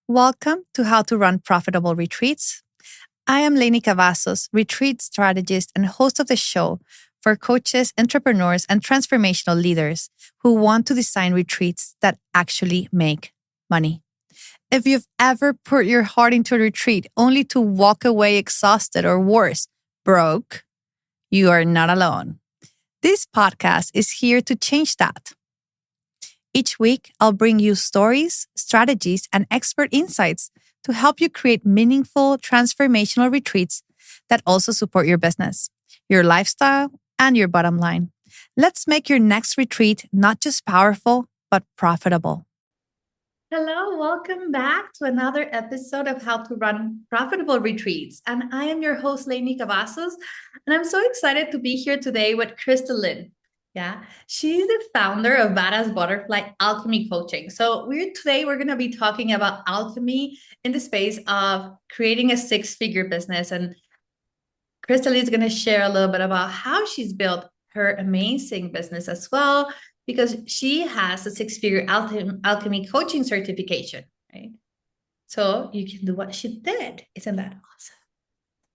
Welcome to How to Run Profitable Retreats. I am Leni Cavazos, retreat strategist and host of the show for coaches, entrepreneurs, and transformational leaders who want to design retreats that actually make money. If you've ever put your heart into a retreat only to walk away exhausted or worse, broke, you are not alone. This podcast is here to change that. Each week, I'll bring you stories, strategies, and expert insights to help you create meaningful, transformational retreats that also support your business, your lifestyle, and your bottom line. Let's make your next retreat not just powerful, but profitable. Hello, welcome back to another episode of How to Run Profitable Retreats. And I am your host, Leni Cavazos, and I'm so excited to be here today with Crystal Lynn. Yeah, she's the founder of Badass Butterfly Alchemy Coaching. So today we're going to be talking about alchemy in the space of creating a six-figure business. And Crystal is going to share a little bit about how she's built her amazing business as well, because she has a six-figure alchemy coaching certification, right? So you can do what she did. Isn't that awesome?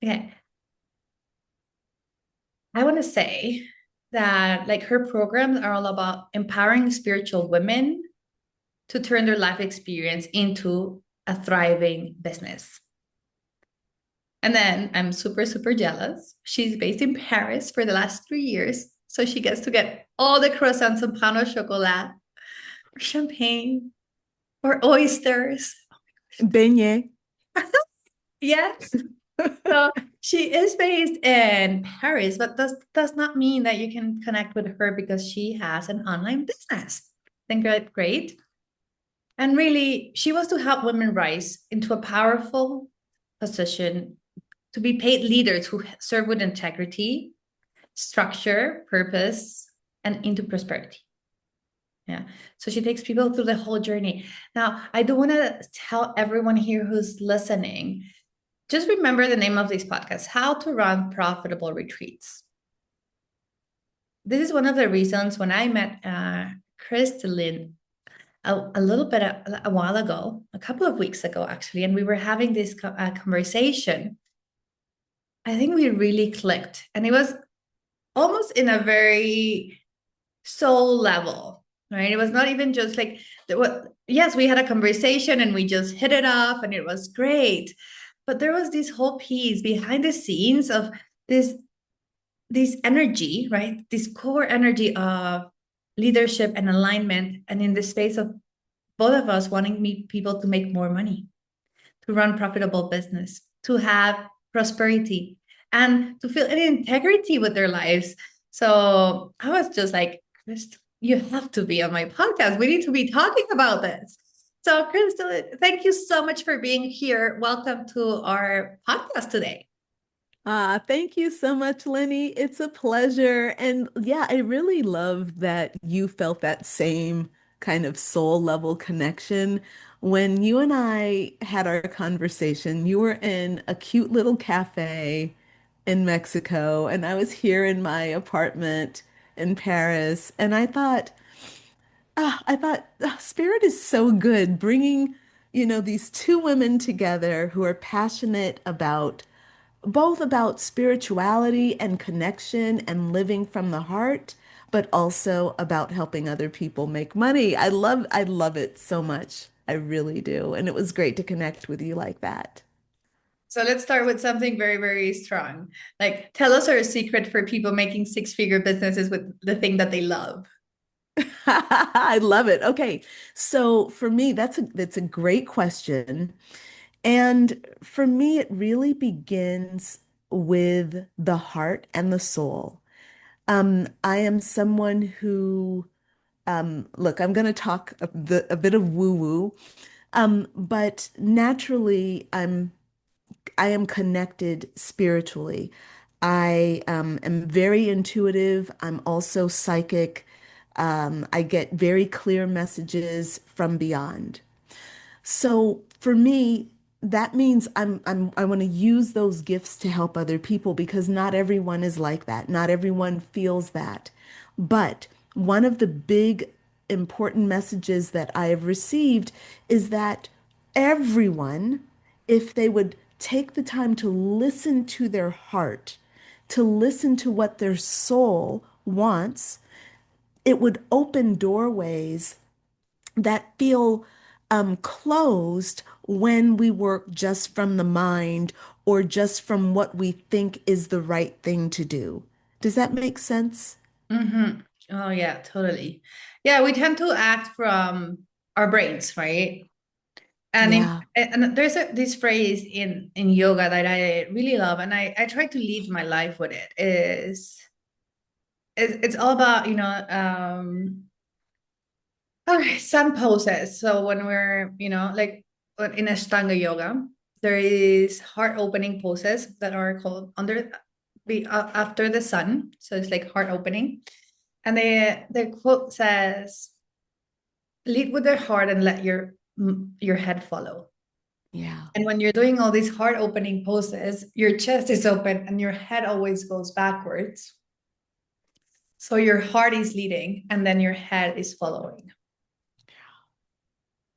Okay. I want to say that her programs are all about empowering spiritual women to turn their life experience into a thriving business. And then I'm super, super jealous. She's based in Paris for the last 3 years. So she gets to get all the croissants and pain au chocolat, or champagne, or oysters. Beignet. Yes. So she is based in Paris, but does not mean that you can connect with her because she has an online business. I think great. And really, she wants to help women rise into a powerful position to be paid leaders who serve with integrity, structure, purpose, and into prosperity. Yeah. So she takes people through the whole journey. Now, I do want to tell everyone here who's listening, just remember the name of this podcast, How to Run Profitable Retreats. This is one of the reasons when I met Crystal Lynn a little bit a while ago, a couple of weeks ago, actually, and we were having this conversation. I think we really clicked, and it was almost in a very soul level, right? It was not even just yes, we had a conversation and we just hit it off and it was great. But there was this whole piece behind the scenes of this energy, right? This core energy of leadership and alignment. And in the space of both of us wanting people to make more money, to run profitable business, to have prosperity, and to feel an integrity with their lives. So I was just like, Crystal, you have to be on my podcast. We need to be talking about this. So Crystal, thank you so much for being here. Welcome to our podcast today. Thank you so much, Leni. It's a pleasure. And yeah, I really love that you felt that same kind of soul level connection. When you and I had our conversation, you were in a cute little cafe in Mexico, and I was here in my apartment in Paris. And Spirit is so good bringing, these two women together who are passionate about both about spirituality and connection and living from the heart, but also about helping other people make money. I love it so much. I really do. And it was great to connect with you like that. So let's start with something very, very strong. Tell us our secret for people making six-figure businesses with the thing that they love. I love it. Okay. So for me, that's a great question. And for me, it really begins with the heart and the soul. I am someone who, look, I'm going to talk a bit of woo-woo, but naturally, I am connected spiritually. I am very intuitive. I'm also psychic. I get very clear messages from beyond. So for me, that means I want to use those gifts to help other people because not everyone is like that. Not everyone feels that. But one of the big important messages that I have received is that everyone, if they would take the time to listen to their heart, to listen to what their soul wants, it would open doorways that feel closed when we work just from the mind or just from what we think is the right thing to do. Does that make sense? Mm-hmm. Oh yeah, totally. Yeah, we tend to act from our brains, right? And Yeah. there's this phrase in yoga that I really love, and I try to lead my life with it. It's all about, sun poses. So when we're, like in Ashtanga yoga, there is heart opening poses that are called after the sun. So it's like heart opening. And the quote says, lead with your heart and let your head follow. Yeah. And when you're doing all these heart opening poses, your chest is open and your head always goes backwards. So your heart is leading and then your head is following.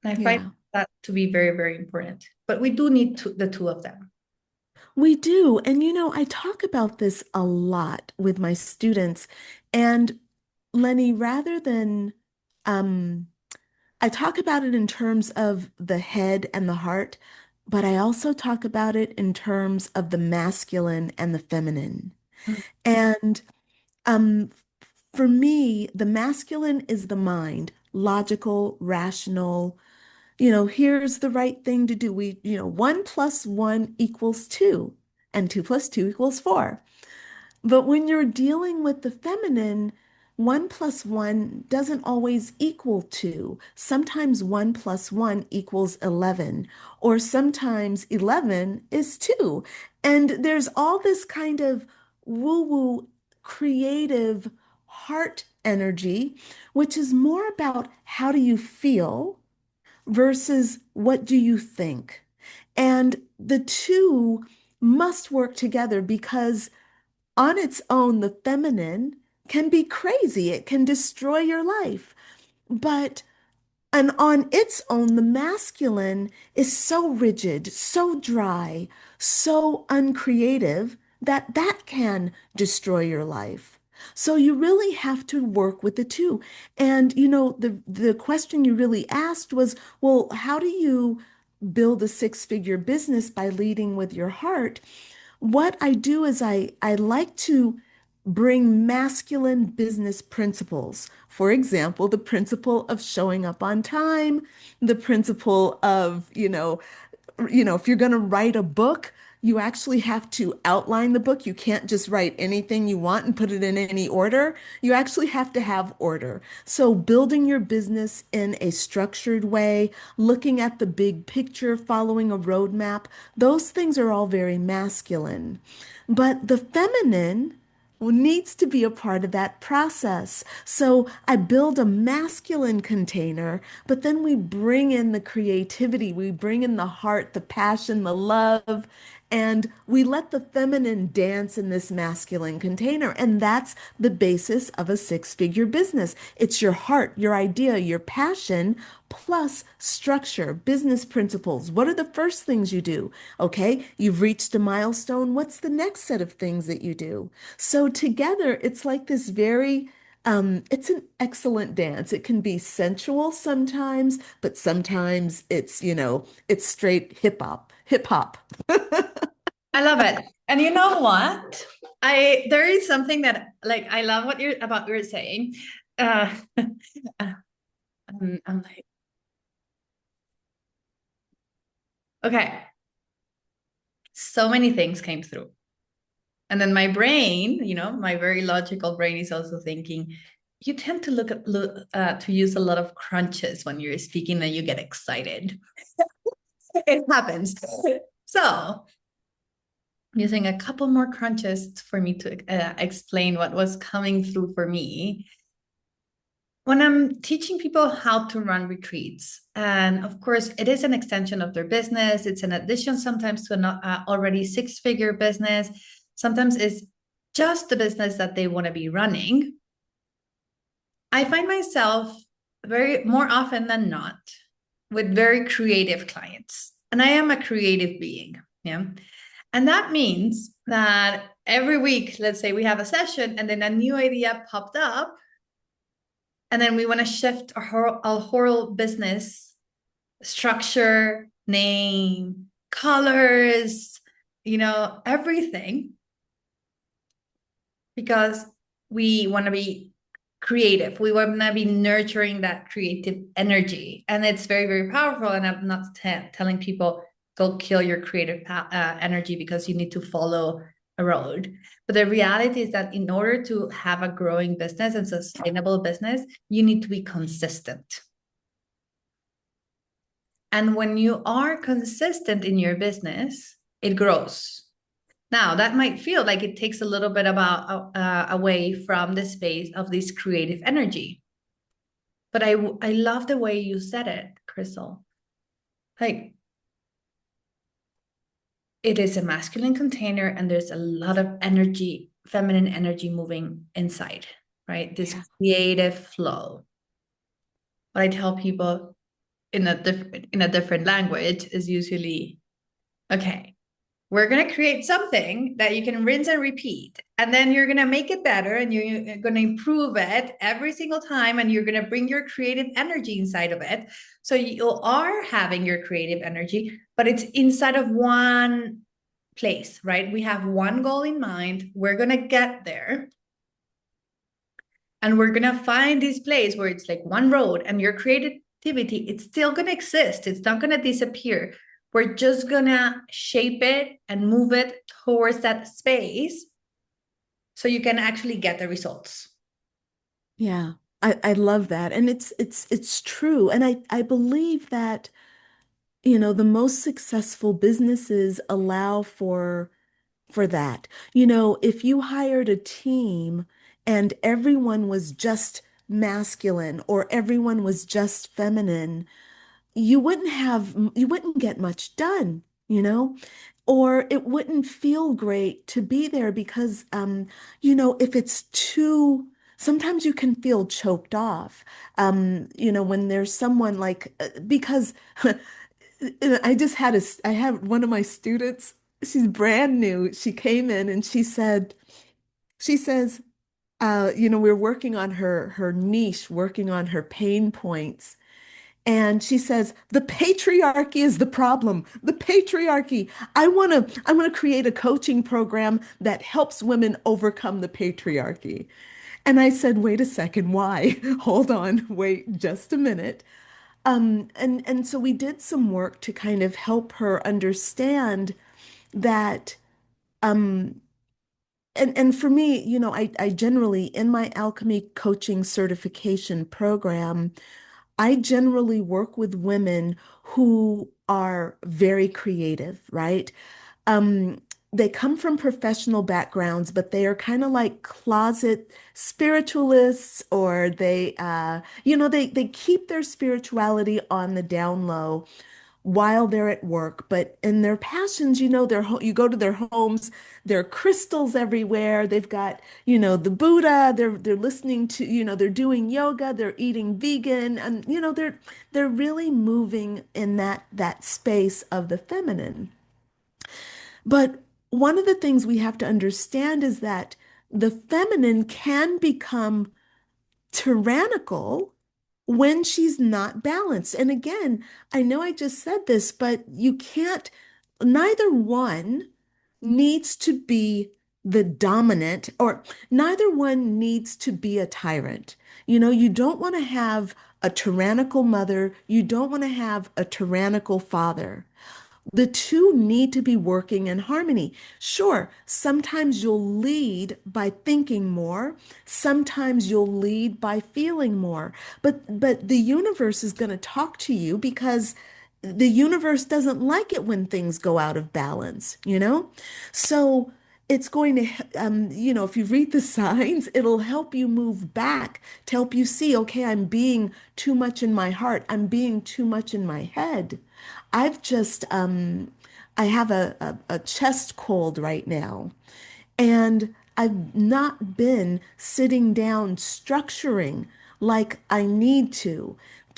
And I find Yeah. that to be very, very important. But we do need the two of them. We do. And I talk about this a lot with my students. And Lenny, rather than um, I talk about it in terms of the head and the heart, but I also talk about it in terms of the masculine and the feminine. Mm. And um, for me, the masculine is the mind, logical, rational. Here's the right thing to do. 1 plus 1 equals 2, and 2 plus 2 equals 4. But when you're dealing with the feminine, 1 plus 1 doesn't always equal 2. Sometimes 1 plus 1 equals 11, or sometimes 11 is 2. And there's all this kind of woo-woo creative heart energy, which is more about how do you feel versus what do you think. And the two must work together because on its own, the feminine can be crazy. It can destroy your life. But and on its own, the masculine is so rigid, so dry, so uncreative that that can destroy your life. So you really have to work with the two. And the question you really asked was, well, how do you build a six-figure business by leading with your heart? What I do is I like to bring masculine business principles. For example, the principle of showing up on time, the principle of, if you're going to write a book, you actually have to outline the book. You can't just write anything you want and put it in any order. You actually have to have order. So, building your business in a structured way, looking at the big picture, following a roadmap, those things are all very masculine. But the feminine needs to be a part of that process. So I build a masculine container, but then we bring in the creativity, we bring in the heart, the passion, the love, and we let the feminine dance in this masculine container. And that's the basis of a six-figure business. It's your heart, your idea, your passion, plus structure, business principles. What are the first things you do? Okay, you've reached a milestone. What's the next set of things that you do? So together, it's like this it's an excellent dance. It can be sensual sometimes, but sometimes it's straight hip hop, hip hop. I love it. And you know what? There is something that like I love what you're saying. Uh, I'm like, okay, so many things came through. And then my brain, my very logical brain is also thinking, you tend to to use a lot of crunches when you're speaking and you get excited. It happens. So using a couple more crunches for me to explain what was coming through for me. When I'm teaching people how to run retreats, and of course, it is an extension of their business, it's an addition sometimes to an already six-figure business. Sometimes it's just the business that they want to be running. I find myself very more often than not with very creative clients. And I am a creative being. Yeah. And that means that every week, let's say we have a session and then a new idea popped up. And then we want to shift our whole business structure, name, colors, everything, because we want to be creative. We want to be nurturing that creative energy. And it's very, very powerful. And I'm not telling people, go kill your creative energy because you need to follow a road. But the reality is that in order to have a growing business and sustainable business, you need to be consistent. And when you are consistent in your business, it grows. Now, that might feel like it takes a little bit away from the space of this creative energy. But I love the way you said it, Crystal. Like, it is a masculine container and there's a lot of energy, feminine energy moving inside, right? This creative flow. What I tell people in a different language is usually, okay, we're going to create something that you can rinse and repeat. And then you're going to make it better and you're going to improve it every single time. And you're going to bring your creative energy inside of it. So you are having your creative energy, but it's inside of one place, right? We have one goal in mind. We're going to get there. And we're going to find this place where it's like one road and your creativity, it's still going to exist. It's not going to disappear. We're just going to shape it and move it towards that space so you can actually get the results. Yeah, I love that. And it's true. And I believe that, the most successful businesses allow for that. If you hired a team and everyone was just masculine or everyone was just feminine, you wouldn't get much done, or it wouldn't feel great to be there because if it's too sometimes you can feel choked off when there's someone like because I have one of my students, she's brand new. She came in and she says, we're working on her niche, working on her pain points. And she says, the patriarchy is the problem. The patriarchy. I want to create a coaching program that helps women overcome the patriarchy. And I said, wait a second, why? Hold on, wait just a minute. And so we did some work to kind of help her understand that and for me, I generally in my alchemy coaching certification program, I generally work with women who are very creative, right? Um, they come from professional backgrounds, but they are kind of like closet spiritualists, or they keep their spirituality on the down low while they're at work, but in their passions, you go to their homes, there are crystals everywhere. They've got, the Buddha, they're listening to, they're doing yoga, they're eating vegan, and they're really moving in that space of the feminine. But one of the things we have to understand is that the feminine can become tyrannical when she's not balanced. And again, I know I just said this, but neither one needs to be the dominant, or neither one needs to be a tyrant. You don't want to have a tyrannical mother, you don't want to have a tyrannical father. The two need to be working in harmony. Sure, sometimes you'll lead by thinking more, sometimes you'll lead by feeling more, but the universe is going to talk to you because the universe doesn't like it when things go out of balance. So it's going to, if you read the signs, it'll help you move back to help you see, okay, I'm being too much in my heart, I'm being too much in my head. I've just, I have a chest cold right now, and I've not been sitting down structuring like I need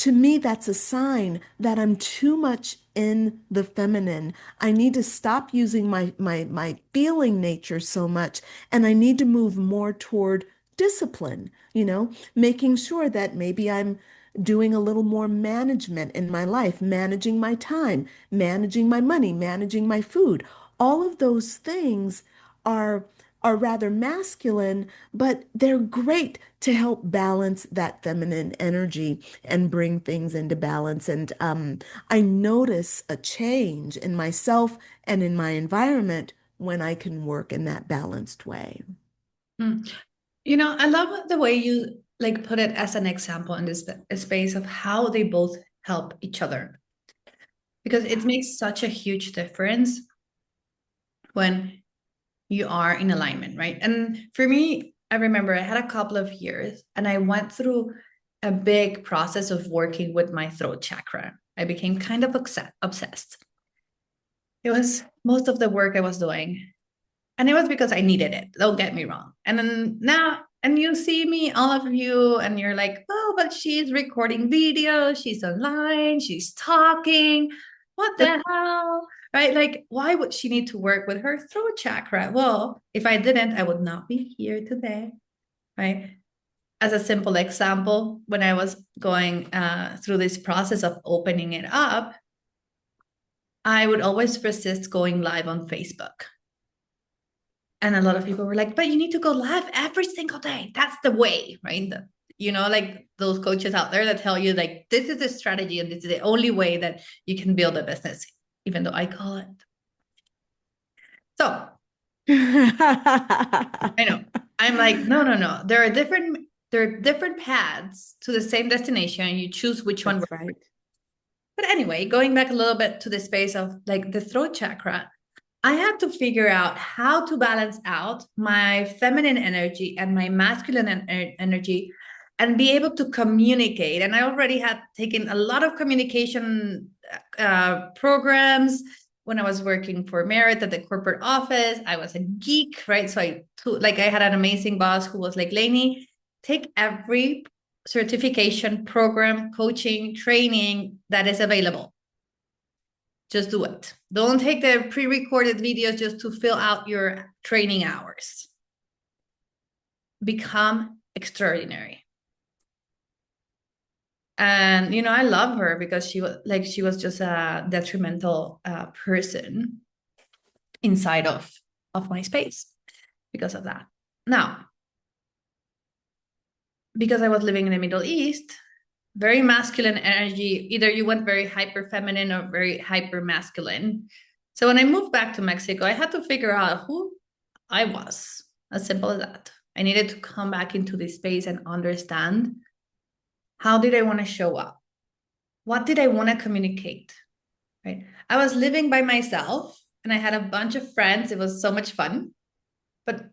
to me, that's a sign that I'm too much in the feminine. I need to stop using my feeling nature so much, and I need to move more toward discipline, making sure that maybe I'm doing a little more management in my life, managing my time, managing my money, managing my food. All of those things are are rather masculine, but they're great to help balance that feminine energy and bring things into balance. And I notice a change in myself and in my environment when I can work in that balanced way. Mm. I love the way you like put it as an example in this space of how they both help each other, because it makes such a huge difference when you are in alignment, right? And for me, I remember I had a couple of years and I went through a big process of working with my throat chakra. I became kind of obsessed. It was most of the work I was doing. And it was because I needed it. Don't get me wrong. And then now, and you see me, all of you, and you're like, oh, but she's recording videos, she's online, she's talking. What the hell? Right? Like, why would she need to work with her throat chakra? Well, if I didn't, I would not be here today. Right? As a simple example, when I was going through this process of opening it up, I would always resist going live on Facebook. And a lot of people were like, but you need to go live every single day. That's the way, right? Like those coaches out there that tell you, like, this is the strategy and this is the only way that you can build a business, even though I call it. So I know. I'm like, no, no, no. There are different paths to the same destination. You choose which one. That's right. But anyway, going back a little bit to the space of like the throat chakra, I had to figure out how to balance out my feminine energy and my masculine energy and be able to communicate. And I already had taken a lot of communication programs when I was working for Merit at the corporate office. I was a geek, right? So I had an amazing boss who was like, Leni, take every certification program, coaching, training that is available. Just do it. Don't take the pre-recorded videos just to fill out your training hours. Become extraordinary. And I love her because she was just a detrimental person inside of my space because of that. Now, because I was living in the Middle East, very masculine energy. Either you went very hyper feminine or very hyper masculine. So when I moved back to Mexico, I had to figure out who I was. As simple as that. I needed to come back into this space and understand, how did I want to show up? What did I want to communicate? Right? I was living by myself and I had a bunch of friends. It was so much fun. But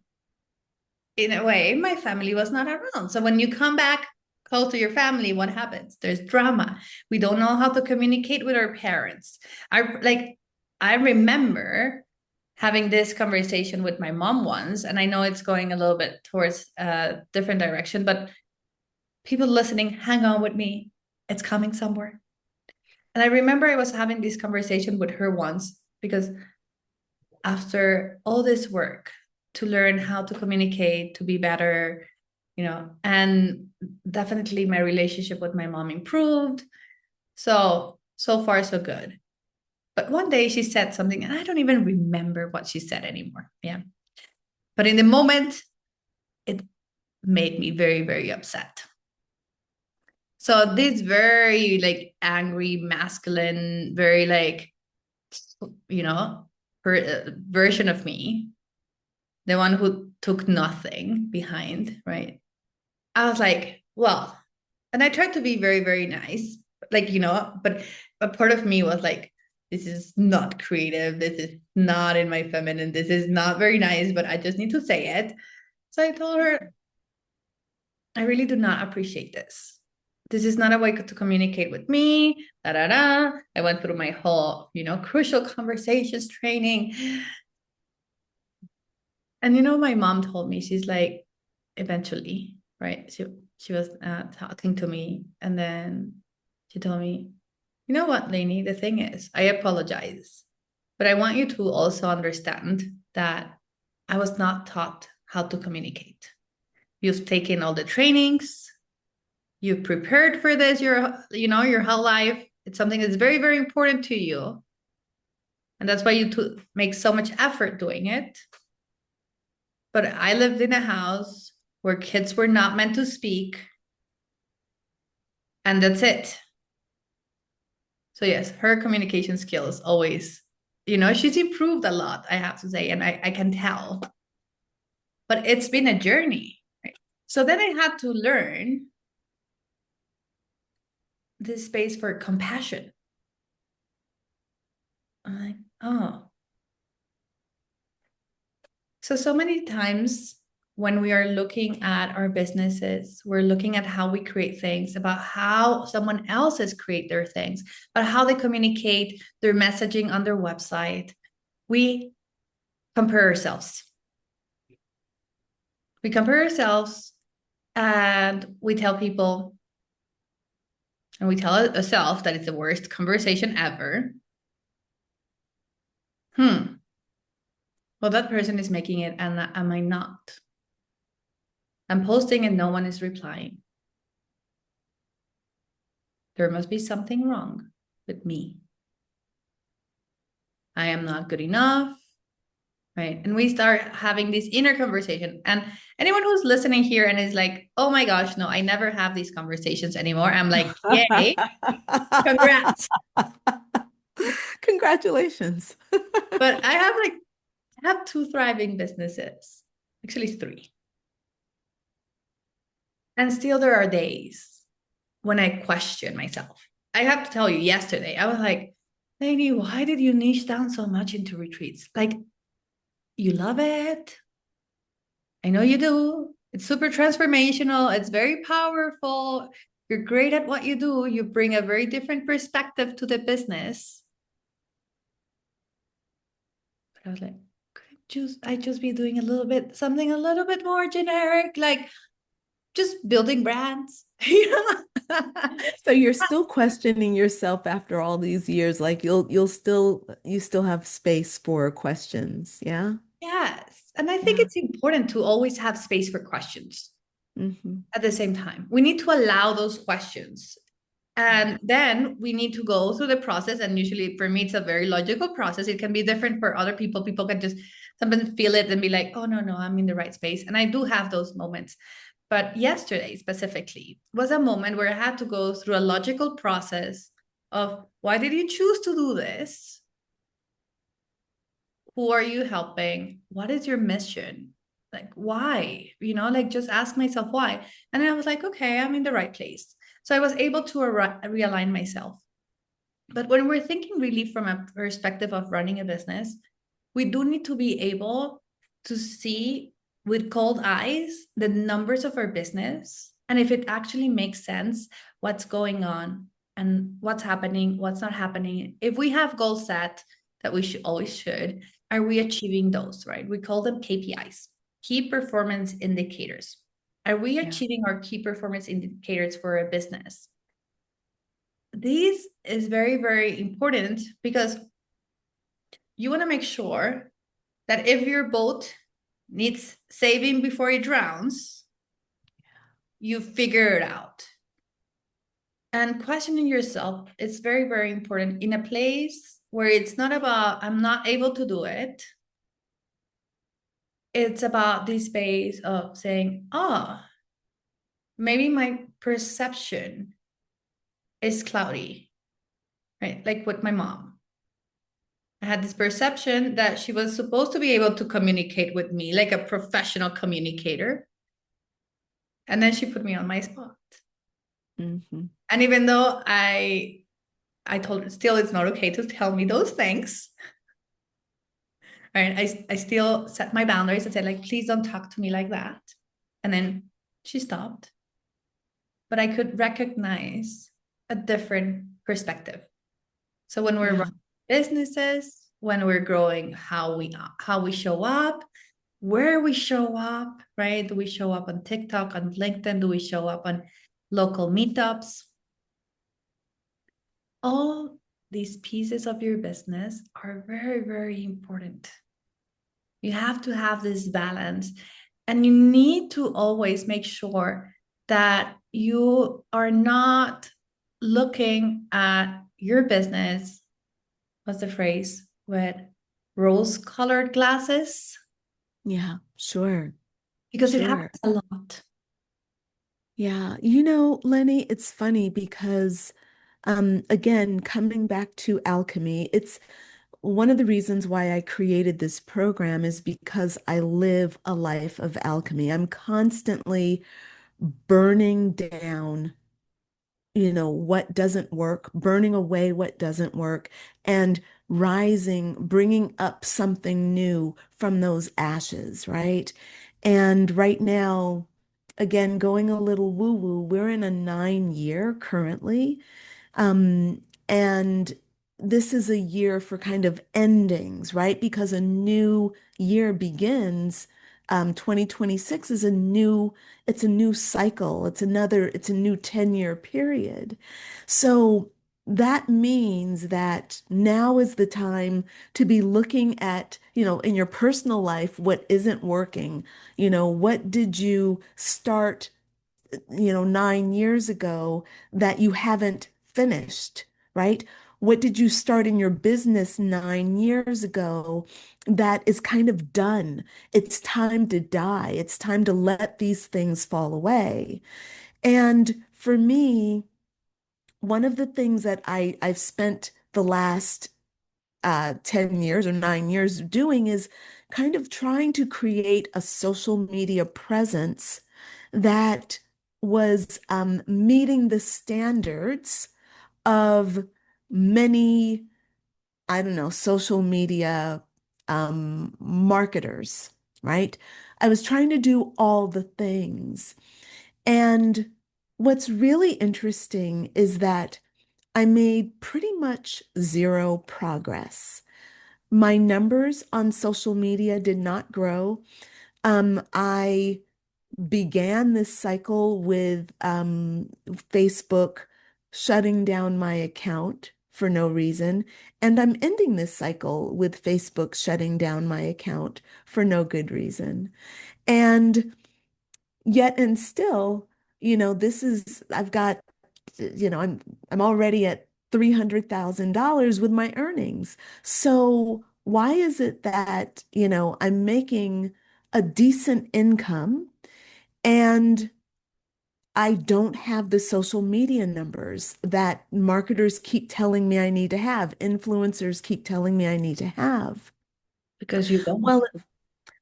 in a way, my family was not around. So when you come back close to your family, what happens? There's drama. We don't know how to communicate with our parents. I remember having this conversation with my mom once, and I know it's going a little bit towards a different direction, but people listening, hang on with me. It's coming somewhere. And I remember I was having this conversation with her once because after all this work to learn how to communicate, to be better, and definitely my relationship with my mom improved. So far, so good. But one day she said something, and I don't even remember what she said anymore. Yeah. But in the moment, it made me very, very upset. So this very like angry, masculine, very like, version of me, the one who took nothing behind, right? I was like, well, and I tried to be very, very nice, but a part of me was like, this is not creative. This is not in my feminine. This is not very nice, but I just need to say it. So I told her, I really do not appreciate this. This is not a way to communicate with me. Da, da, da. I went through my whole, crucial conversations training. And my mom told me, she's like, eventually, right? She was talking to me, and then She told me, you know what, Leni, the thing is, I apologize, but I want you to also understand that I was not taught how to communicate. You've taken all the trainings, you've prepared for this your whole life. It's something that's very, very important to you. And that's why you make so much effort doing it. But I lived in a house where kids were not meant to speak. And that's it. So yes, her communication skills always, she's improved a lot, I have to say, and I can tell. But it's been a journey, right? So then I had to learn this space for compassion. I'm like, oh. So many times when we are looking at our businesses, we're looking at how we create things, about how someone else's create their things, but how they communicate their messaging on their website. We compare ourselves. We compare ourselves and we tell people, and we tell ourselves that it's the worst conversation ever. Well, that person is making it, and am I not? I'm posting and no one is replying. There must be something wrong with me. I am not good enough, right? And we start having this inner conversation. And anyone who's listening here and is like, oh my gosh, no, I never have these conversations anymore. I'm like, yay, congrats. Congratulations. But I have two thriving businesses, actually three. And still there are days when I question myself. I have to tell you, yesterday, I was like, Leni, why did you niche down so much into retreats? Like, you love it. I know you do. It's super transformational. It's very powerful. You're great at what you do. You bring a very different perspective to the business. But I was like, I just be doing something a little bit more generic, like just building brands. So you're still questioning yourself after all these years, like you still have space for questions, yeah? Yes. And I think Yeah. it's important to always have space for questions Hmm. at the same time. We need to allow those questions. And then we need to go through the process. And usually for me, it's a very logical process. It can be different for other people. People can just sometimes feel it and be like, oh, no, I'm in the right space. And I do have those moments. But yesterday specifically was a moment where I had to go through a logical process of why did you choose to do this? Who are you helping? What is your mission? Like, why? Like just ask myself why. And then I was like, okay, I'm in the right place. So I was able to realign myself. But when we're thinking really from a perspective of running a business, we do need to be able to see with cold eyes the numbers of our business and if it actually makes sense, what's going on and what's happening, what's not happening. If we have goals set that we should, are we achieving those, right? We call them KPIs, key performance indicators. Are we achieving our key performance indicators for a business? This is very, very important because you want to make sure that if your boat needs saving before it drowns, you figure it out. And questioning yourself is very, very important in a place where it's not about, I'm not able to do it. It's about this space of saying, oh, maybe my perception is cloudy, right? Like with my mom. I had this perception that she was supposed to be able to communicate with me like a professional communicator. And then she put me on my spot. Hmm. And even though I told her still it's not okay to tell me those things. Right. I still set my boundaries and said, like, please don't talk to me like that. And then she stopped. But I could recognize a different perspective. So when we're running businesses, when we're growing, how we show up, where we show up, right? Do we show up on TikTok, on LinkedIn? Do we show up on local meetups? all these pieces of your business are very, very important. You have to have this balance, and you need to always make sure that you are not looking at your business, what's the phrase, with rose colored glasses, Yeah, sure, because it sure. happens a lot. Yeah, Lenny, it's funny because again, coming back to alchemy, it's one of the reasons why I created this program is because I live a life of alchemy. I'm constantly burning down, what doesn't work, burning away what doesn't work, and rising, bringing up something new from those ashes, right? And right now, again, going a little woo-woo, we're in a 9 year currently. Um, and this is a year for kind of endings, right? Because a new year begins. 2026 is it's a new cycle. It's a new 10-year period. So that means that now is the time to be looking at, in your personal life, what isn't working. What did you start 9 years ago that you haven't finished, right? What did you start in your business 9 years ago that is kind of done? It's time to die. It's time to let these things fall away. And for me, one of the things that I've spent the last 10 years or 9 years doing is kind of trying to create a social media presence that was meeting the standards of many, I don't know, social media marketers, right? I was trying to do all the things. And what's really interesting is that I made pretty much zero progress. My numbers on social media did not grow. I began this cycle with Facebook shutting down my account for no reason. And I'm ending this cycle with Facebook shutting down my account for no good reason. And yet and still, I've got, I'm already at $300,000 with my earnings. So why is it that, I'm making a decent income and I don't have the social media numbers that marketers keep telling me I need to have, influencers keep telling me I need to have? Because you don't. Well,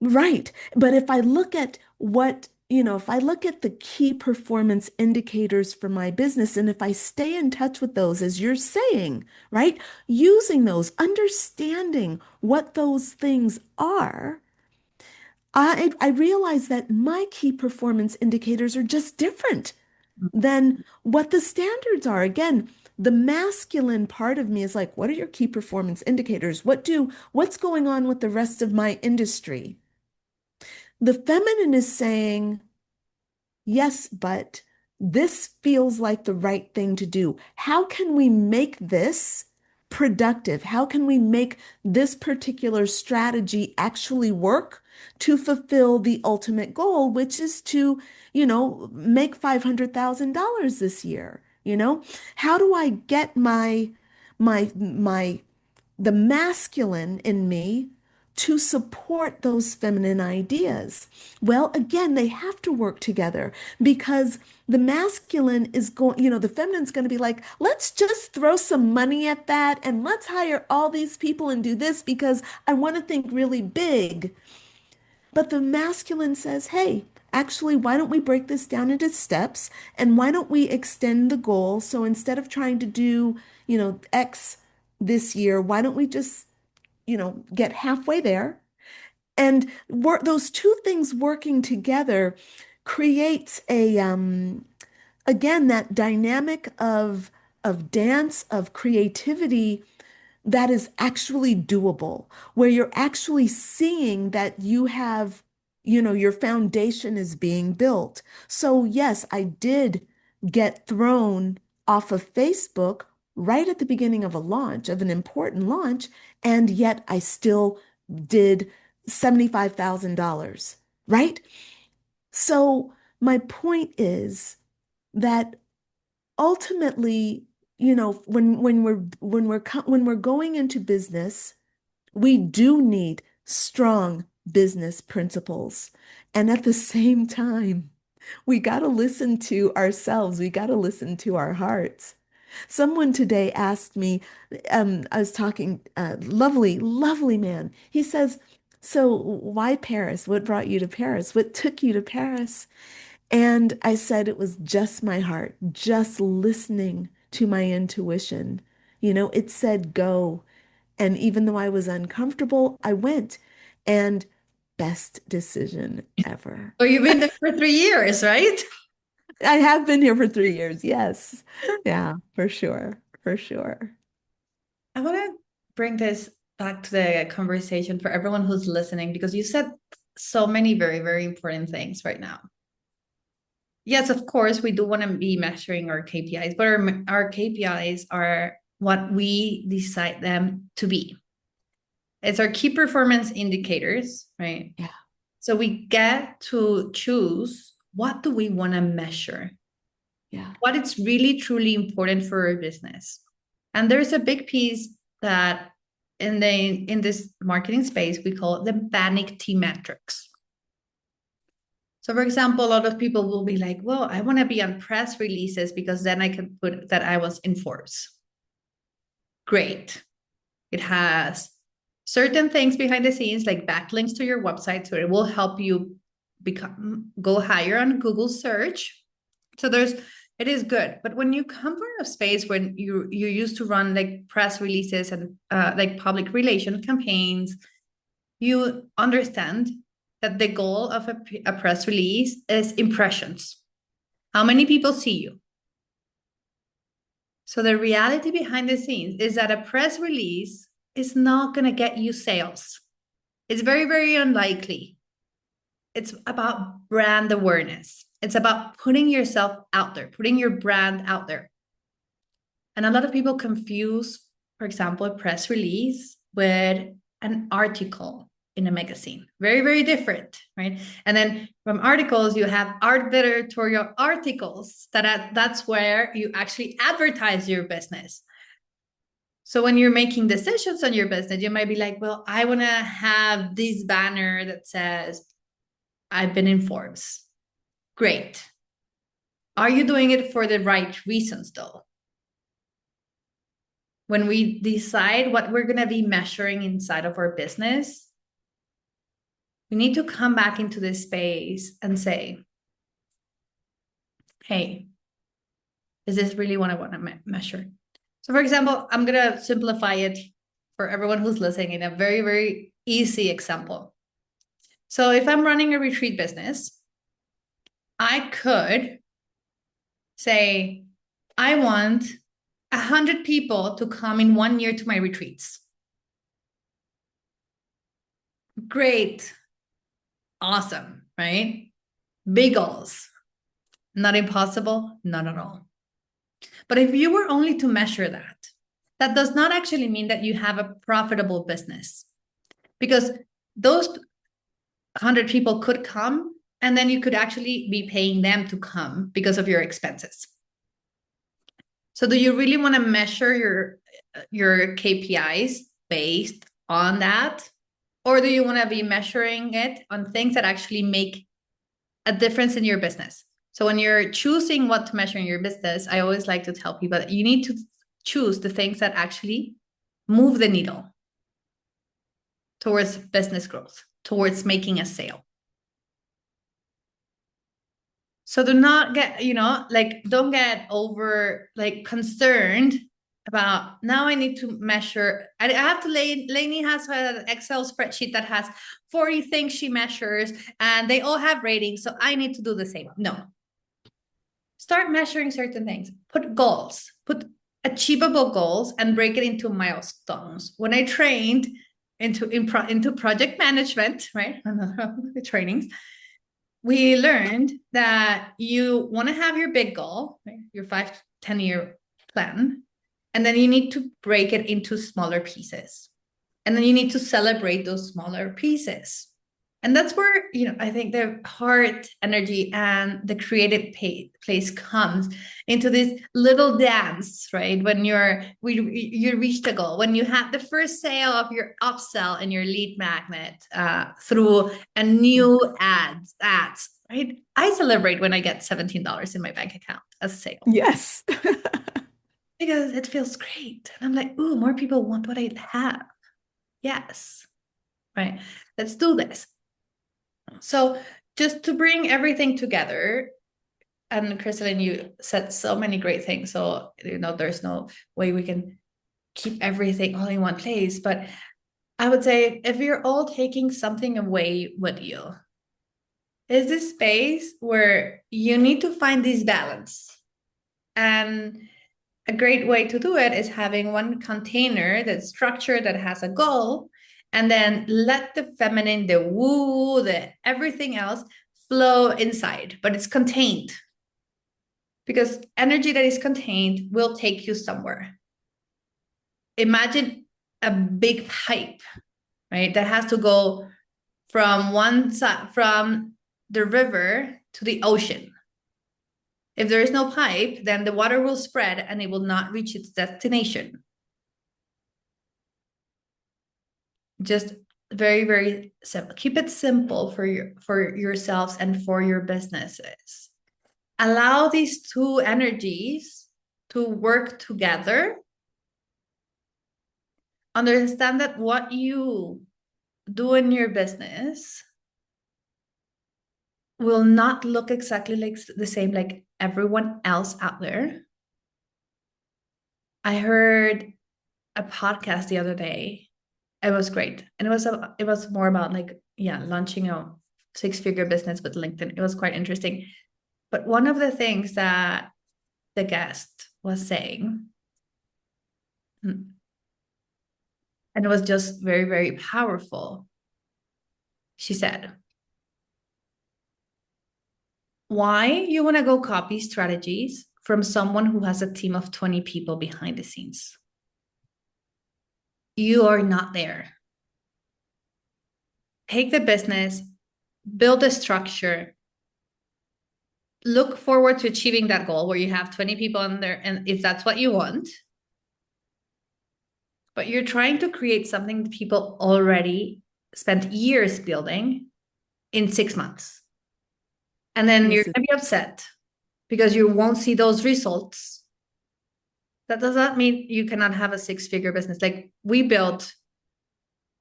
right. But if I look at if I look at the key performance indicators for my business, and if I stay in touch with those, as you're saying, right, using those, understanding what those things are, I realize that my key performance indicators are just different than what the standards are. Again, the masculine part of me is like, what are your key performance indicators? What's going on with the rest of my industry? The feminine is saying, yes, but this feels like the right thing to do. How can we make this productive? How can we make this particular strategy actually work to fulfill the ultimate goal, which is to, make $500,000 this year? How do I get my the masculine in me to support those feminine ideas? Well, again, they have to work together because the masculine is going, the feminine's going to be like, let's just throw some money at that and let's hire all these people and do this because I want to think really big. But the masculine says, hey, actually, why don't we break this down into steps and why don't we extend the goal? So instead of trying to do, X this year, why don't we just, get halfway there? And work those two things working together creates again, that dynamic of dance, of creativity that is actually doable, where you're actually seeing that you have, your foundation is being built. So, yes, I did get thrown off of Facebook. right at the beginning of a launch, of an important launch, and yet I still did $75,000, right? So my point is that ultimately, when we're going into business, we do need strong business principles. And at the same time, we got to listen to ourselves. We got to listen to our hearts. Someone today asked me, I was talking, lovely, lovely man. He says, "So why Paris? What brought you to Paris? What took you to Paris?" And I said it was just my heart, just listening to my intuition. It said go. And even though I was uncomfortable, I went. And best decision ever. Oh, you've been there for 3 years, right? I have been here for 3 years. Yes. Yeah, for sure. For sure. I want to bring this back to the conversation for everyone who's listening, because you said so many very, very important things right now. Yes, of course, we do want to be measuring our KPIs, but our KPIs are what we decide them to be. It's our key performance indicators, right? Yeah. So we get to choose, what do we want to measure? Yeah. What is really, truly important for our business. And there's a big piece that in this marketing space, we call it the vanity metrics. So for example, a lot of people will be like, well, I want to be on press releases because then I can put that I was in Forbes. Great. It has certain things behind the scenes, like backlinks to your website, so it will help you go higher on Google search. So it is good. But when you come from a space when you used to run like press releases and like public relation campaigns, you understand that the goal of a press release is impressions. How many people see you? So the reality behind the scenes is that a press release is not going to get you sales. It's very, very unlikely. It's about brand awareness. It's about putting yourself out there, putting your brand out there. And a lot of people confuse, for example, a press release with an article in a magazine. Very, very different, right? And then from articles, you have editorial articles that's where you actually advertise your business. So when you're making decisions on your business, you might be like, well, I want to have this banner that says, I've been in Forbes. Great. Are you doing it for the right reasons, though? When we decide what we're going to be measuring inside of our business, we need to come back into this space and say, hey, is this really what I want to measure? So for example, I'm going to simplify it for everyone who's listening in a very, very easy example. So if I'm running a retreat business, I could say, I want 100 people to come in 1 year to my retreats. Great. Awesome, right? Big goals. Not impossible, not at all. But if you were only to measure that, that does not actually mean that you have a profitable business, because those 100 people could come and then you could actually be paying them to come because of your expenses. So do you really want to measure your KPIs based on that? Or do you want to be measuring it on things that actually make a difference in your business? So when you're choosing what to measure in your business, I always like to tell people that you need to choose the things that actually move the needle towards business growth, towards making a sale. So do not get, don't get over concerned about, now I need to measure. I have to, Leni has an Excel spreadsheet that has 40 things she measures and they all have ratings. So I need to do the same. No. Start measuring certain things. Put goals, put achievable goals and break it into milestones. When I trained into project management, right? Trainings, we learned that you want to have your big goal, right? Your 5 to 10 year plan. And then you need to break it into smaller pieces. And then you need to celebrate those smaller pieces. And that's where, I think the heart energy and the creative place comes into this little dance, right? When you reach the goal, when you have the first sale of your upsell and your lead magnet through a new ads, right? I celebrate when I get $17 in my bank account as a sale. Yes. Because it feels great. And I'm like, ooh, more people want what I have. Yes. Right. Let's do this. So just to bring everything together, and Crystal, you said so many great things. So, there's no way we can keep everything all in one place. But I would say if you're all taking something away with you, is this space where you need to find this balance. And a great way to do it is having one container that's structured, that has a goal, and then let the feminine, the woo, the everything else flow inside, but it's contained. Because energy that is contained will take you somewhere. Imagine a big pipe, right? That has to go from one side, from the river to the ocean. If there is no pipe, then the water will spread and it will not reach its destination. Just very, very simple. Keep it simple for yourselves and for your businesses. Allow these two energies to work together. Understand that what you do in your business will not look exactly like the same like everyone else out there. I heard a podcast the other day. It was great. And it was more about launching a six-figure business with LinkedIn. It was quite interesting. But one of the things that the guest was saying, and it was just very, very powerful. She said, why you want to go copy strategies from someone who has a team of 20 people behind the scenes? You are not there. Take the business, build a structure, look forward to achieving that goal where you have 20 people in there, and if that's what you want. But you're trying to create something that people already spent years building in 6 months. And then you're going to be upset because you won't see those results. That does not mean you cannot have a six-figure business. Like we built,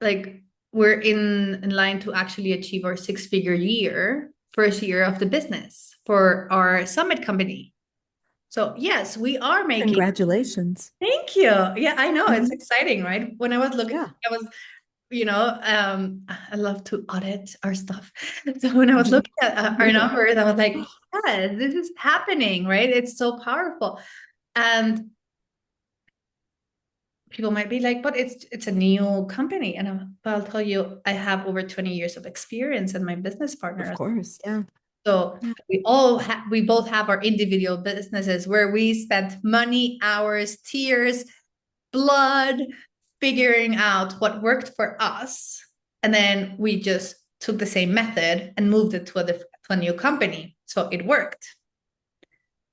we're in line to actually achieve our six-figure first year of the business for our summit company. So yes, we are making. Congratulations. Thank you. Yeah, I know. It's exciting, right? When I was looking, I was, I love to audit our stuff. So when I was looking at our numbers, I was like, yes, this is happening, right? It's so powerful. And people might be like, but it's a new company. And I'll tell you, I have over 20 years of experience in my business partner. Of course, yeah. So we both have our individual businesses where we spent money, hours, tears, blood, figuring out what worked for us. And then we just took the same method and moved it to a new company. So it worked.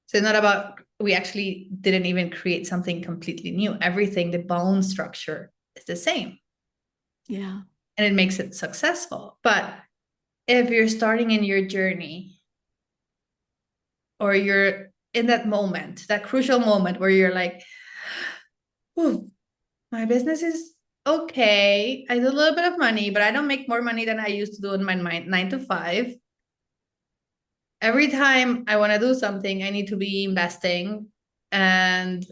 So it's not about, we actually didn't even create something completely new. Everything, the bone structure is the same. Yeah. And it makes it successful. But if you're starting in your journey, or you're in that moment, that crucial moment where you're like, oh, my business is okay. I do a little bit of money, but I don't make more money than I used to do in my 9 to 5. Every time I want to do something, I need to be investing, and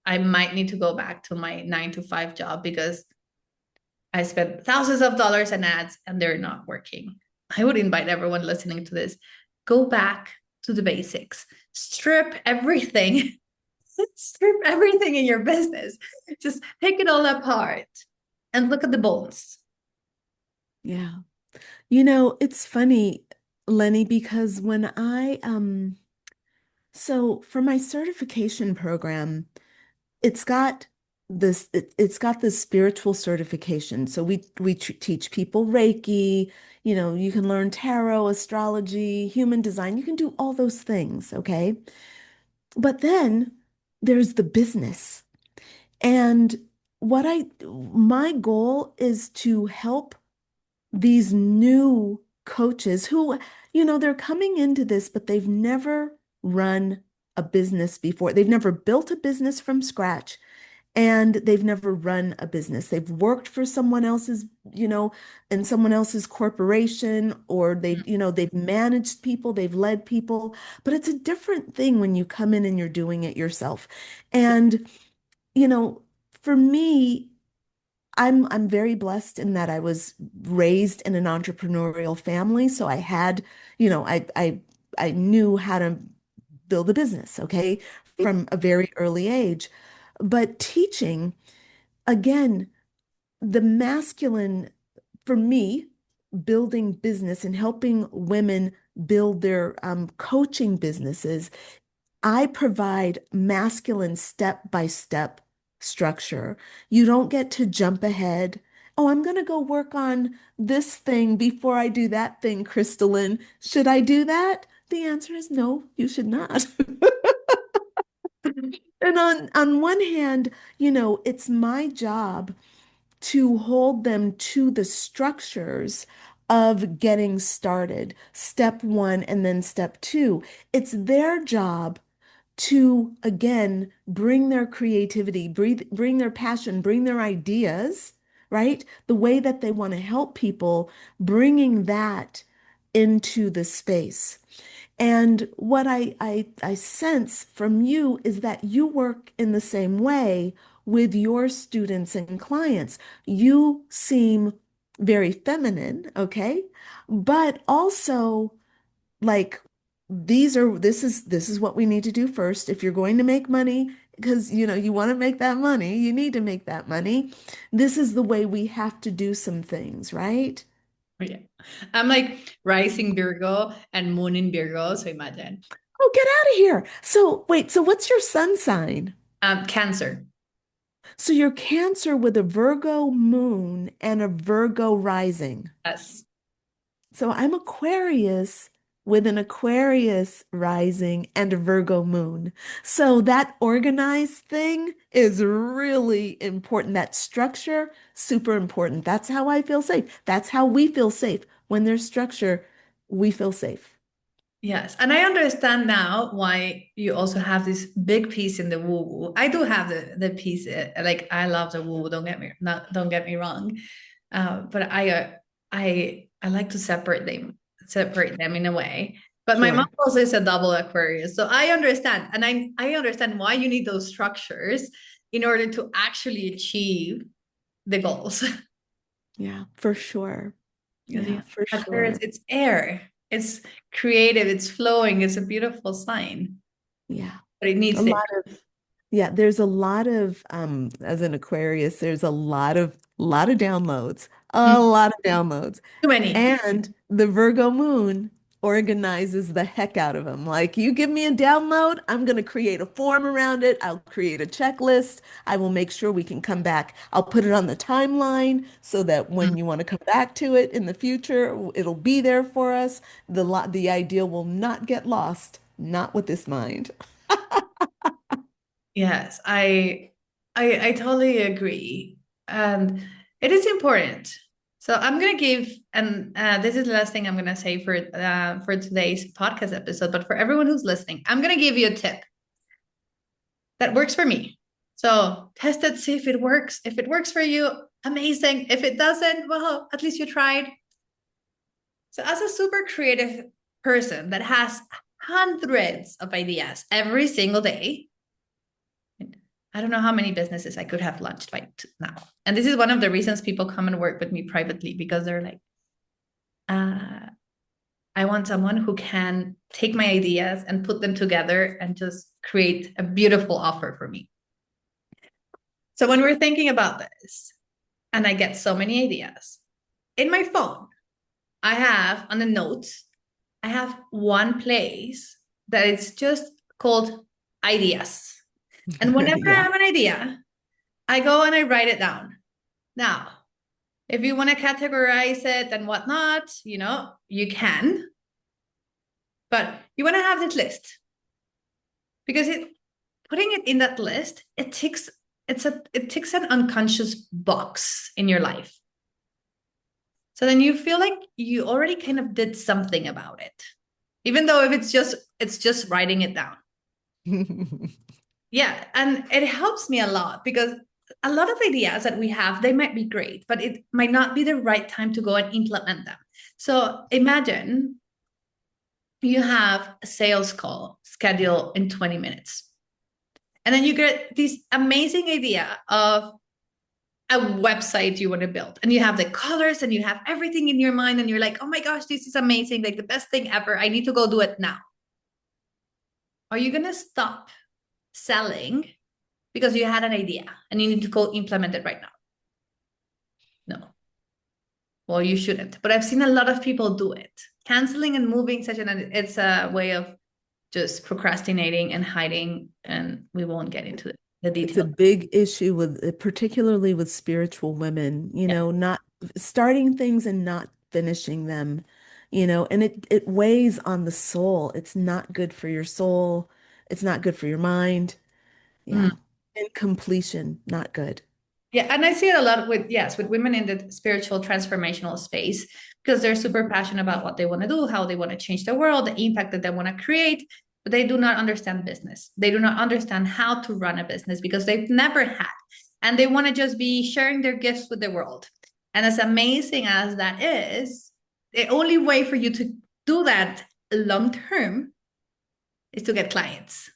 I might need to go back to my 9 to 5 job because I spent thousands of dollars in ads and they're not working. I would invite everyone listening to this, go back to the basics, strip everything in your business. Just take it all apart and look at the bones. Yeah. It's funny, Leni, because so for my certification program, it's got it's got this spiritual certification. So we teach people Reiki, you can learn tarot, astrology, human design. You can do all those things, okay? But then there's the business. And my goal is to help these new coaches who, they're coming into this, but they've never run a business before. They've never built a business from scratch and they've never run a business. They've worked for someone else's, in someone else's corporation, or they've managed people, they've led people, but it's a different thing when you come in and you're doing it yourself. And, you know, for me, I'm very blessed in that I was raised in an entrepreneurial family. So I had, I knew how to build a business, okay, from a very early age. But teaching, again, the masculine, for me, building business and helping women build their coaching businesses, I provide masculine step-by-step structure. You don't get to jump ahead. Oh, I'm going to go work on this thing before I do that thing, Crystal Lynn. Should I do that? The answer is no, you should not. And on one hand, it's my job to hold them to the structures of getting started, step one and then step two. It's their job to, again, bring their creativity, bring their passion, bring their ideas, right? The way that they want to help people, bringing that into the space. And what I sense from you is that you work in the same way with your students and clients. You seem very feminine, okay? But also like this is what we need to do first. If you're going to make money, because you want to make that money, you need to make that money. This is the way we have to do some things, right? Yeah. I'm like rising Virgo and moon in Virgo, so imagine. Oh, get out of here. So wait, so what's your sun sign? Cancer. So you're Cancer with a Virgo moon and a Virgo rising. Yes. So I'm Aquarius with an Aquarius rising and a Virgo moon. So that organized thing is really important. That structure, super important. That's how I feel safe. That's how we feel safe. When there's structure, we feel safe. Yes, and I understand now why you also have this big piece in the woo woo. I do have the piece, like I love the woo. Don't get me wrong, but I like to separate them in a way. But my mom Sure. also is a double Aquarius, so I understand, and I understand why you need those structures in order to actually achieve the goals. Yeah, for sure. Because Yeah, for Aquarius, sure. it's air, it's creative, it's flowing, it's a beautiful sign, Yeah. but it needs A the lot of Yeah, there's a lot of as an Aquarius, there's a lot of downloads, Mm, a lot of downloads. too many. And the Virgo moon organizes the heck out of them. Like, you give me a download, I'm going to create a form around it. I'll create a checklist. I will make sure we can come back. I'll put it on the timeline so that Mm, when you want to come back to it in the future, it'll be there for us. The idea will not get lost, not with this mind. yes, I totally agree, and it is important. So I'm gonna give, and this is the last thing I'm gonna say for today's podcast episode. But for everyone who's listening, I'm gonna give you a tip that works for me. So test it, see if it works. If it works for you, amazing. If it doesn't, well, at least you tried. So, as a super creative person that has hundreds of ideas every single day, I don't know how many businesses I could have launched by now. And this is one of the reasons people come and work with me privately, because they're like, uh, I want someone who can take my ideas and put them together and just create a beautiful offer for me. So, when we're thinking about this, and I get so many ideas in my phone, I have on the notes, I have one place that it's just called ideas. And whenever I Yeah. have an idea, I go and I write it down. Now, if you want to categorize it and whatnot, you can, but you want to have this list because putting it in that list, it ticks an unconscious box in your life. So then you feel like you already kind of did something about it, even though if it's just writing it down. Yeah, and it helps me a lot because a lot of ideas that we have, they might be great, but it might not be the right time to go and implement them. So imagine you have a sales call scheduled in 20 minutes. And then you get this amazing idea of a website you want to build. And you have the colors and you have everything in your mind. And you're like, oh my gosh, this is amazing. Like the best thing ever. I need to go do it now. Are you going to stop selling because you had an idea and you need to go implement it right now? No. Well, you shouldn't. But I've seen a lot of people do it. Canceling and moving it's a way of just procrastinating and hiding, and we won't get into the It's a details. big issue with, particularly with spiritual women, Yeah. not starting things and not finishing them, and it weighs on the soul. It's not good for your soul. It's not good for your mind. Mm. Yeah. Incompletion, not good. Yeah, and I see it a lot with women in the spiritual transformational space because they're super passionate about what they want to do, how they want to change the world, the impact that they want to create, but they do not understand business. They do not understand how to run a business because they've never had. And they want to just be sharing their gifts with the world. And as amazing as that is, the only way for you to do that long term is to get clients,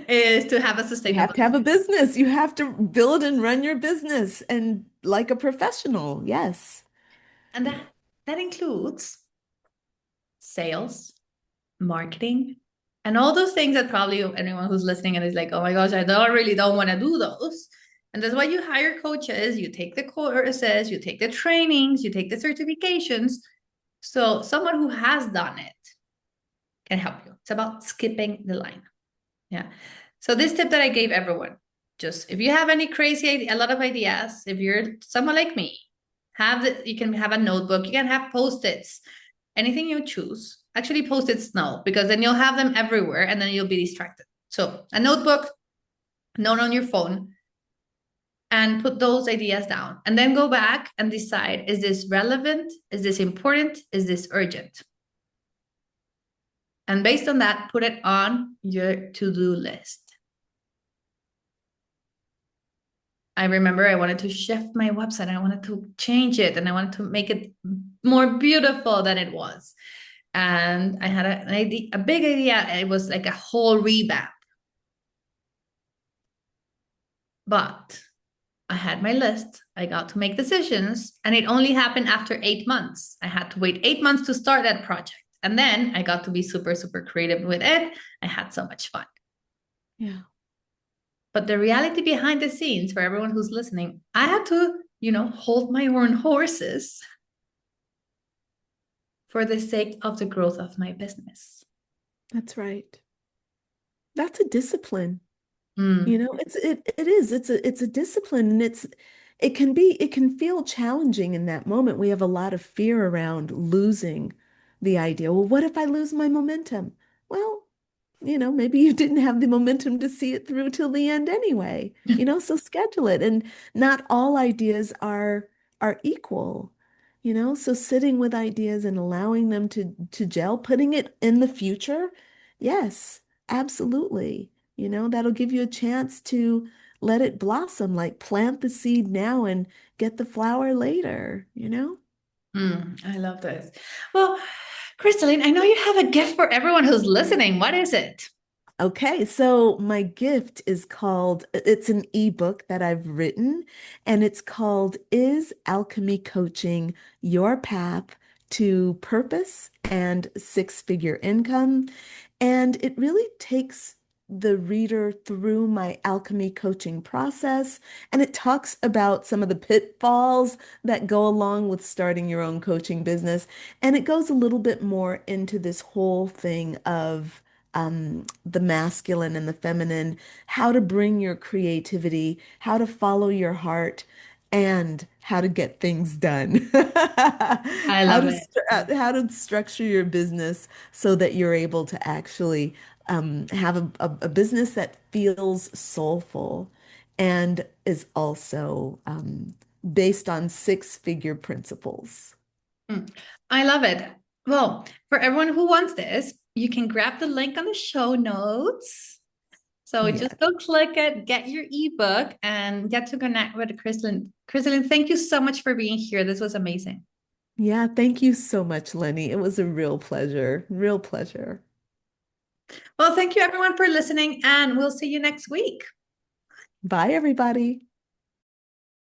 is to have a You have sustainable. to have a business. You have to build and run your business and like a professional. Yes. And that includes sales, marketing, and all those things that probably anyone who's listening and is like, oh my gosh, I don't want to do those. And that's why you hire coaches, you take the courses, you take the trainings, you take the certifications. So someone who has done it can help you. It's about skipping the line. Yeah. So this tip that I gave everyone, just if you have any a lot of ideas, if you're someone like me, you can have a notebook, you can have post-its, anything you choose. Actually, post-its no, because then you'll have them everywhere and then you'll be distracted. So a notebook, note on your phone, and put those ideas down. And then go back and decide, is this relevant? Is this important? Is this urgent? And based on that, put it on your to-do list. I remember I wanted to shift my website. I wanted to change it and I wanted to make it more beautiful than it was. And I had an idea, a big idea. It was like a whole revamp. But I had my list. I got to make decisions. And it only happened after 8 months. I had to wait 8 months to start that project. And then I got to be super, super creative with it. I had so much fun. Yeah. But the reality behind the scenes for everyone who's listening, I had to, hold my own horses for the sake of the growth of my business. That's right. That's a discipline. Mm. It is. It's a discipline and it can feel challenging in that moment. We have a lot of fear around losing the idea. Well, what if I lose my momentum? Well, maybe you didn't have the momentum to see it through till the end anyway. So schedule it. And not all ideas are equal. So sitting with ideas and allowing them to gel, putting it in the future, yes, absolutely. That'll give you a chance to let it blossom, like plant the seed now and get the flower later. I love this. Well, Crystalline, I know you have a gift for everyone who's listening. What is it? Okay, so my gift it's an ebook that I've written, and it's called Is Alchemy Coaching Your Path to Purpose and Six-Figure Income? And it really takes the reader through my alchemy coaching process, and it talks about some of the pitfalls that go along with starting your own coaching business. And it goes a little bit more into this whole thing of the masculine and the feminine, how to bring your creativity, how to follow your heart, and how to get things done. I love it. How to structure your business so that you're able to actually have a business that feels soulful and is also based on six-figure principles. Mm. I love it. Well, for everyone who wants this, you can grab the link on the show notes. So Yeah. just go click it, get your ebook, and get to connect with Crystal. Crystal, thank you so much for being here. This was amazing. Yeah, thank you so much, Lenny. It was a real pleasure. Real pleasure. Well, thank you everyone for listening, and we'll see you next week. Bye, everybody.